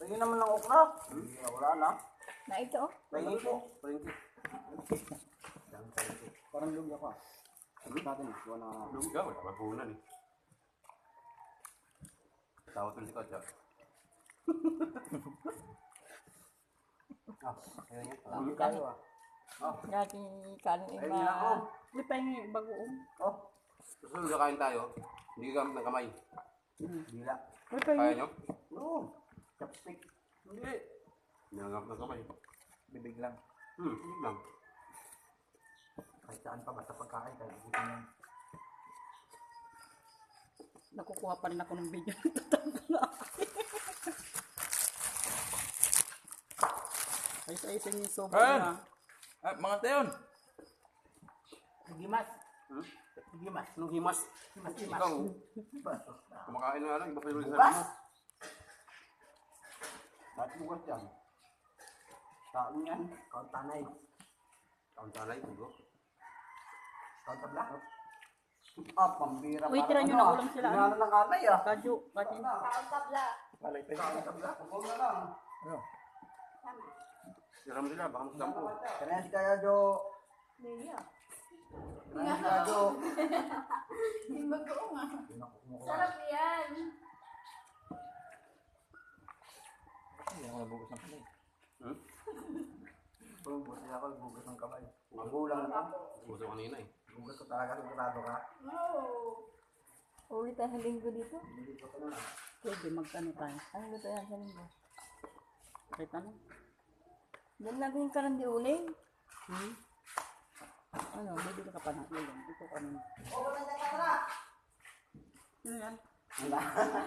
Tingin naman ng okra. Wala na. Na ito, oh. Tingin po. Tingin. Parang lugi ako ah. Sabi natin, gawa na... Luga, wala magunan eh. Tawag ko si Kodja. Ayun yan. Lugi tayo ah. Dati kanin Ayun na ako. Hindi pa yung bagoong. Oh. Gusto nyo kain tayo, hindi gamit ng kamay. Dila. Kaya nyo? Oo. Chopstick. Hindi. Hindi na gamit ng kamay. Bibig lang. Hindi lang. Kahit saan pa basta pagkain. Kahit gusto nyo. Nakukuha pa rin ako ng video. Ayos-ayos yung sobrang Ayan. na. Ah, mga tayon! Gimas. Gimas. Anong himas? Gimas. Ikaw, kumakain na lang, iba pa yung sabi Bukas. mo. Kahit bukas yan. Saan yan? Kauntanay. Kauntanay, tugo. Kauntabla. Ah, pambira. Uy, tira nyo na ulam sila. Ano ng kanay ah. Kadyo, kadyo. Malay pa yun. Kauntabla. Pagod na lang. Ano? Siram sila, baka magdampo. Kaya si Kaya Jo. Kaya si Kaya Jo. Yung bagoong ah. Sarap yan. Hindi ako nabugas ng kamay. Buti ako, bugas ng kamay. Magulang na. Gusto ko kanina eh. Bugas ko talaga, sigurado ka. Oh. Ulit tayo sa linggo dito. Hindi ko na. Pwede magkano tayo. Ano ba tayo sa linggo? Kahit ano? Doon natin yung karandi uling. Ano, bibili ka pa ng uling. Ito ka naman. Ano yan? Wala.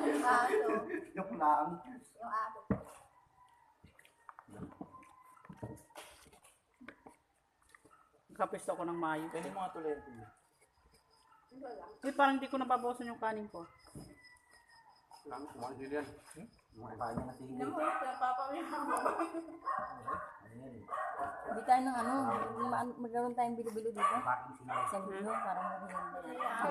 Yung aso. Yung lang. Yung aso. Kapisto ko ng mayo. Pwede mga tulente. Uy, parang di ko nababawasan yung kanin ko. Lang, kumain sila yan. Mga kanya na sili. Alam mo, napapamihang mo. Hindi tayo ng ano, magkaroon tayong bilo-bilo dito. Kain sila. Sa linggo, parang maganda.